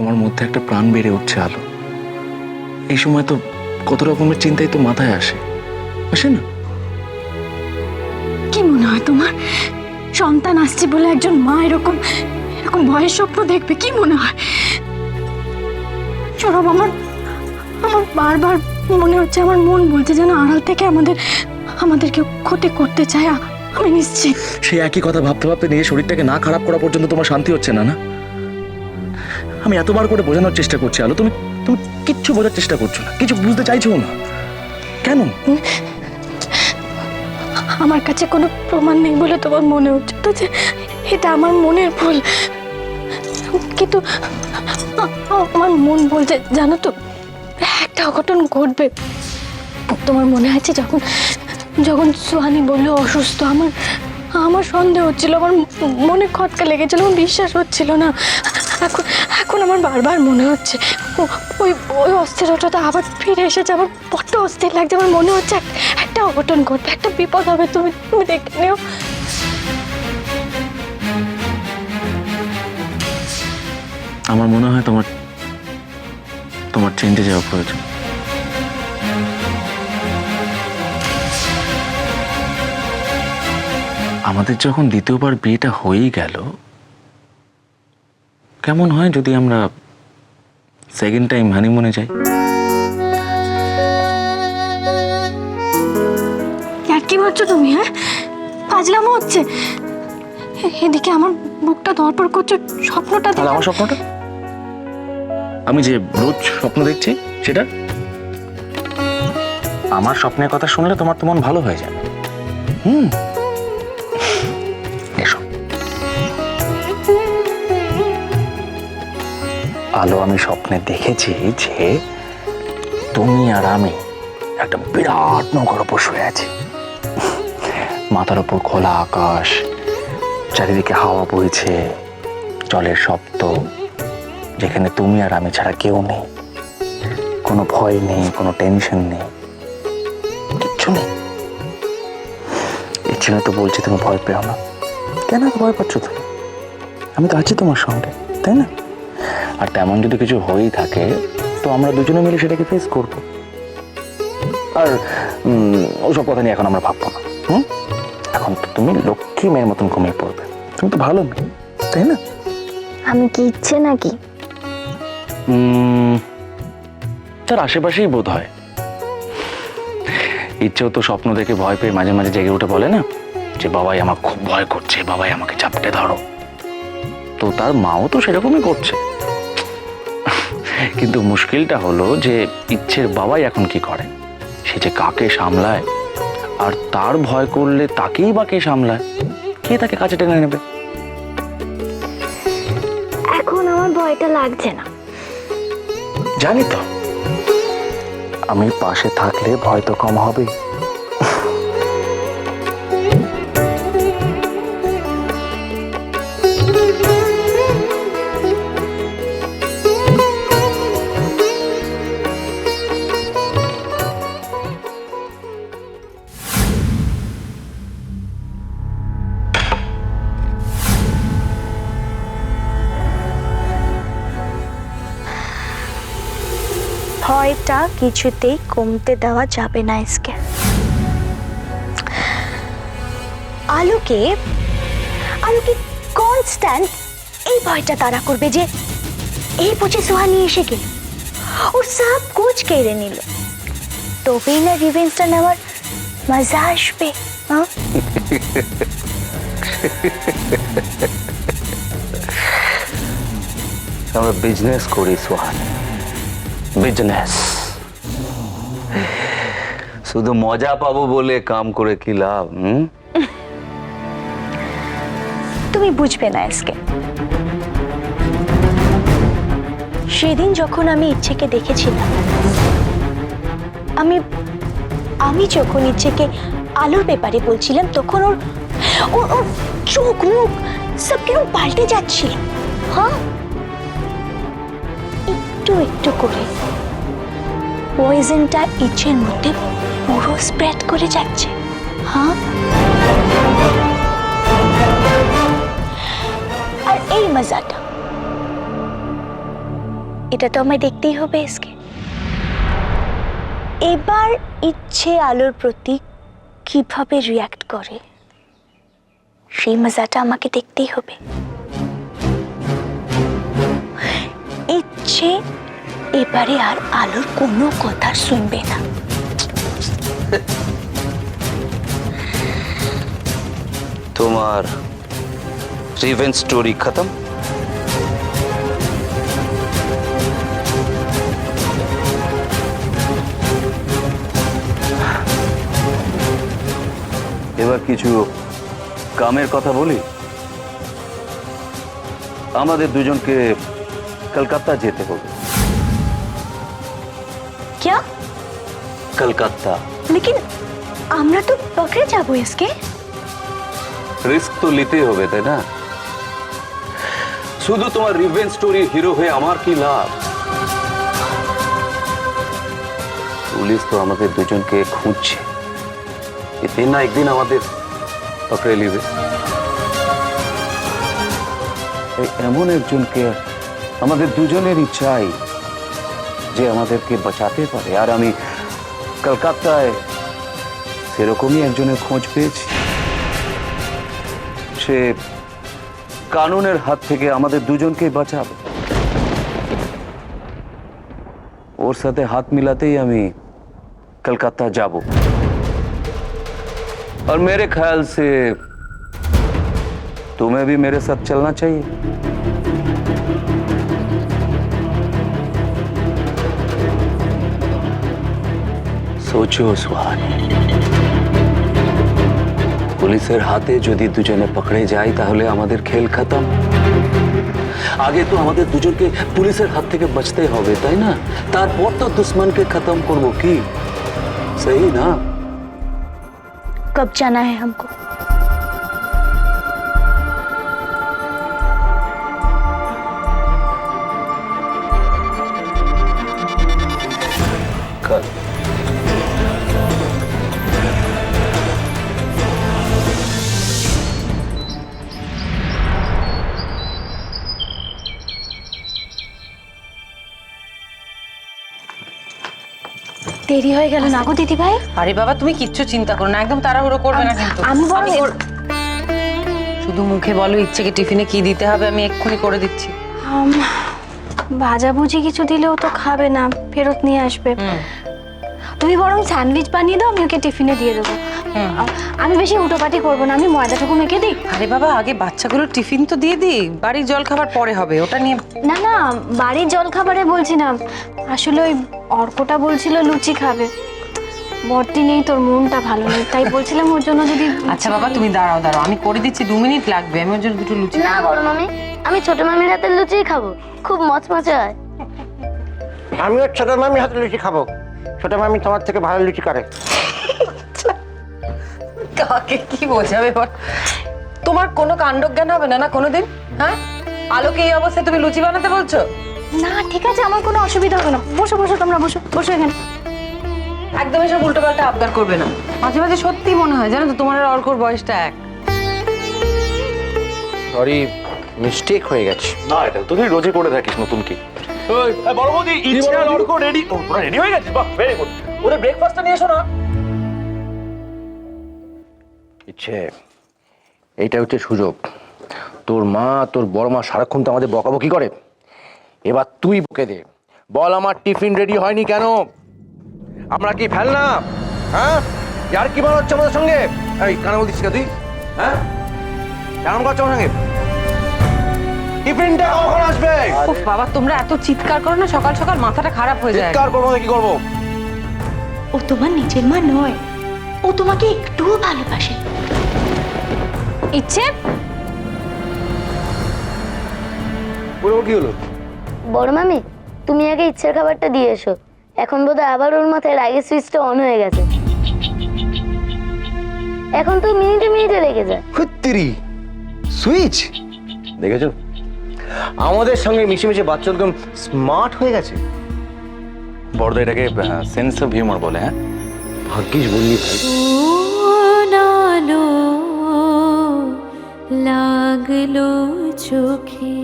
তোমার মধ্যে একটা প্রাণ বেড়ে উঠছে আলো। এই সময় তো কত রকমের চিন্তাই তো মাথায় আসে না? কি মনে হয় তোমার, সন্তান আসছে বলে একজন মা এরকম এরকম ভয়ের স্বপ্ন দেখবে? কি মনে হয়? সৌরভ, আমার আমার বারবার মনে হচ্ছে, আমার মন বলছে যেন আড়াল থেকে আমাদেরকে ক্ষতি করতে চায়। আমি নিশ্চিত সেই একই কথা ভাবতে ভাবতে নিজের শরীরটাকে না খারাপ করা পর্যন্ত তোমার শান্তি হচ্ছে না? না, আমি এতবার করে বোঝানোর চেষ্টা করছি আলো, তুমি তুমি কিচ্ছু বোঝার চেষ্টা করছো না, কিছু বুঝতে চাইছো না। কেন? আমার কাছে কোনো প্রমাণ নেই বলে তোমার মনে হচ্ছে তো যে এটা আমার মনের ভুল, কিন্তু আমার মন বলছে জানো তো, একটা অঘটন ঘটবে। তোমার মনে আছে যখন যখন সুহানি বললো অসুস্থ, আমার সন্দেহ হচ্ছিল, আমার মনে খটকা লেগেছিল, আমার বিশ্বাস হচ্ছিল না। এখন এখন আমার বারবার মনে হচ্ছে ওই ওই অস্থিরতাটা আবার ফিরে এসেছে। আমার বড্ড অস্থির লাগছে, আমার মনে হচ্ছে একটা অঘটন ঘটবে, একটা বিপদ হবে। তুমি তুমি দেখে নিও। আমার মনে হয় তোমার তোমার চেঞ্জে যাওয়া প্রয়োজন। আমাদের যখন দ্বিতীয়বার বিয়েটা হয়েই গেল, কেমন হয় যদি আমরা সেকেন্ড টাইম হানিমুনে যাই? আর কি বলছো তুমি? হ্যাঁ, ফাজলামো হচ্ছে। এদিকে আমার বুকটা ধড়ফড় করছে, স্বপ্নটা তাহলে আমার স্বপ্নটা, আমি যে রোজ স্বপ্ন দেখছি সেটা, আমার স্বপ্নের কথা শুনলে তোমার তো মন ভালো হয়ে যাবে। এসো আলো, আমি স্বপ্নে দেখেছি যে তুমি আর আমি একটা বিরাট নৌকার উপর শুয়ে আছি। মাথার উপর খোলা আকাশ, চারিদিকে হাওয়া বইছে, জলের শব্দ, যেখানে তুমি আর আমি ছাড়া কেউ নেই, কোনো ভয় নেই, কোনো টেনশন নেই, কিচ্ছু নেই। ইচ্ছে না তো বলছি তুমি ভয় পেও না। কেন ভয় পাচ্ছ তুমি? আমি তো আছি তোমার সঙ্গে, তাই না? আর তেমন যদি কিছু হয়েই থাকে তো আমরা দুজনে মিলে সেটাকে ফেস করব। আর ওসব কথা নিয়ে এখন আমরা ভাববো না। এখন তো তুমি লক্ষ্মী মেয়ের মতন ঘুমিয়ে পড়বে। তুমি তো ভালো মেয়ে, তাই না? আমি কি ইচ্ছে নাকি? তার আশেপাশেই বোধ হয়। ইচ্ছেও তো স্বপ্ন দেখে ভয় পেয়ে মাঝে মাঝে জেগে উঠে বলে না যে বাবাই আমার খুব ভয় করছে, বাবাই আমাকে চাপটে ধরো। তো তার মাও তো সেরকমই করছে। কিন্তু মুশকিলটা হলো যে ইচ্ছের বাবাই এখন কি করে, সে যে কাকে সামলায়, আর তার ভয় করলে তাকেই বা কে সামলায়, কে তাকে কাছে টেনে নেবে? এখন আমার ভয়টা লাগছে না। জানি তো, আমি পাশে থাকলে ভয় তো কম হবে। ভয়টা কিছুতেই কমতে দেওয়া যাবে না। আজকে আলোকে আলোকে কনস্ট্যান্ট এই ভয়টা তাড়া করবে যে এই বুঝে সুহানি এসে গেল, ওর সব কুছ কেড়ে নিল, তবেই না রিভেঞ্জটা নেওয়ার মজা আসবে। হ্যাঁ, আমরা বিজনেস করি সুহানি, বিজনেস। শুধু মজা পাবো বলে কাম করে কি লাভ? তুমি বুঝবে না আজকে। সেদিন যখন আমি ইচ্ছেকে দেখেছিলাম, আমি যখন ইচ্ছেকে আলোর ব্যাপারে বলছিলাম, তখন ওর ওর ওর চোখ মুখ সব কেমন পাল্টে যাচ্ছিল। হ্যাঁ, একটু একটু করে পয়জনটা ইচ্ছের মধ্যে পুরো স্প্রেড করে যাচ্ছে। হ্যাঁ, আর এই মজাটা এটা তো আমায় দেখতেই হবে এসকে। এবার ইচ্ছে আলোর প্রতি কিভাবে রিয়াক্ট করে সেই মজাটা আমাকে দেখতেই হবে। ইচ্ছে এবারে আর আলোর কোনো কথা শুনবে না। তোমার रिवेंज स्टोरी खत्म। এবার কিছু কামের কথা বলি। আমাদের দুজনকে কলকাতা যেতে হবে। क्या? কলকাতা। लेकिन আমরা তো পকড়ে যাবো এসকে। রিস্ক তো নিতেই হবে, তাই না? শুধু তোমার রিভেঞ্জ স্টোরির হিরো হয়ে আমার কি লাভ? পুলিশ তো আমাদের দুজনকে খুঁজছে, একদিন না একদিন আমাদের পকড়ে নিবে। এমন একজনকে আমাদের দুজনেরই চাই যে আমাদেরকে বাঁচাতে পারে, আর আমি কলকাতায় সেরকমই একজনের খোঁজ পেয়েছি। সে কানুনের হাত থেকে আমাদের দুজনকে বাঁচাবে। ওর সাথে হাত মিলাতেই আমি कलकत्ता যাব। और मेरे ख्याल से तुम्हें भी मेरे साथ चलना चाहिए। सोचो सुहानी, পুলিশের হাতে যদি দুজনে পকড়ে যাই তাহলে আমাদের খেল খতম। আগে তো আমাদের দুজনকে পুলিশের হাত থেকে বাঁচতে হবে, তাই না? তারপর তো দুশ্মনকে খতম করব, কি सही ना? कब जाना है हमको? कल। দেরি হয়ে গেল না গো দিদি ভাই? আরে বাবা তুমি কিচ্ছু চিন্তা করো না, একদম তাড়াহুড়ো করবে না কিন্তু। আমি বরং শুধু মুখে বলো ইচ্ছেকে টিফিনে কি দিতে হবে, আমি এক্ষুনি করে দিচ্ছি। ভাজাভুজি কিছু দিলেও তো খাবে না, ফেরত নিয়ে আসবে। তুমি বরং স্যান্ডউইচ বানিয়ে দাও, আমি ওকে টিফিনে দিয়ে দেবো। আমি বেশি উটোপাটি করবো না, আমি ময়দাটুকু মেখে দিই। আরে বাবা আগে বাচ্চাগুলোর টিফিন তো দিয়ে দিই, বাড়ির জল খাবার পরে হবে, ওটা নিয়ে। না না, বাড়ির জল খাবারে বলছি না, আসলে ওই অর্কটা বলছিল লুচি খাবে। বর্তি নেই, তোর মনটা ভালো নেই, তাই বলছিলাম ওর জন্য যদি। আচ্ছা বাবা তুমি দাঁড়াও দাঁড়াও, আমি করে দিচ্ছি, 2 মিনিট লাগবে, আমি ওর জন্য দুটো লুচি। না বড় মামি, আমি ছোট মামির হাতের লুচিই খাবো, খুব মচমচে হয়। আমিও ছোট মামির হাতে লুচি খাবো, ছোট মামি তোমার থেকে ভালো লুচি করে। কাকে কি বোঝাবে বল? তোমার কোনো কাণ্ডজ্ঞান হবে না না কোনোদিন? হ্যাঁ, আলোকে এই অবস্থায় তুমি লুচি বানাতে বলছো? না ঠিক আছে, আমার কোনো অসুবিধা হবে না। বসো বসো, তোমরা বসো বসো এখানে। একদম এসব উল্টোপাল্টা আবদার করবে না। মাঝে মাঝে সত্যি মনে হয় জানো তো তোমার আর অর্কর বয়সটা এক। সরি, মিস্টেক হয়ে গেছে। না, এটা তো তুই রোজই করে থাকিস, নতুন কি? বড় বৌদি ইচ্ছে আর অর্ক রেডি। তোরা রেডি হয়ে গেছিস? বাহ, ভেরি গুড। ওদের ব্রেকফাস্টটা নিয়ে এসো না। ইচ্ছে, এইটা হচ্ছে সুযোগ। তোর মা, তোর বড় মা সারাক্ষণ তো আমাদের বকাবকি করে, এবার তুই বকে দে। বল আমার টিফিন রেডি হয়নি কেন? আমরা কি ফেল না? হ্যাঁ, আর কি মনে হচ্ছে আমাদের সঙ্গে? এই কেন বলছিস তুই? হ্যাঁ, কেমন করছো আমার সঙ্গে? টিফিনটা কখন আসবে? উফ বাবা তোমরা এত চিৎকার করো না, সকাল সকাল মাথাটা খারাপ হয়ে যায়। চিৎকার করবো না কি করবো? ও তোমার নিজের মা নয়, ও তোমাকে একটুও ভালোবাসে। ইচ্ছে পুরো কি হলো? বড় মামি, তুমি আগে ইচ্ছের খাবারটা দিয়ে এসো, এখন বোধহয় আবার ওর মাথায় রাগের সুইচটা অন হয়ে গেছে। এখন তো মিনিটে মিনিটে রেগে যায়। সত্যি সুইচ দেখেছো? আমাদের সঙ্গে মিশে মিশে বাচ্চা একদম স্মার্ট হয়ে গেছে। বড়দা এটাকে সেন্স অফ হিউমার বলে। হ্যাঁ, ভাগ্যিস বললি ভাই। নালো লাগলো চোখে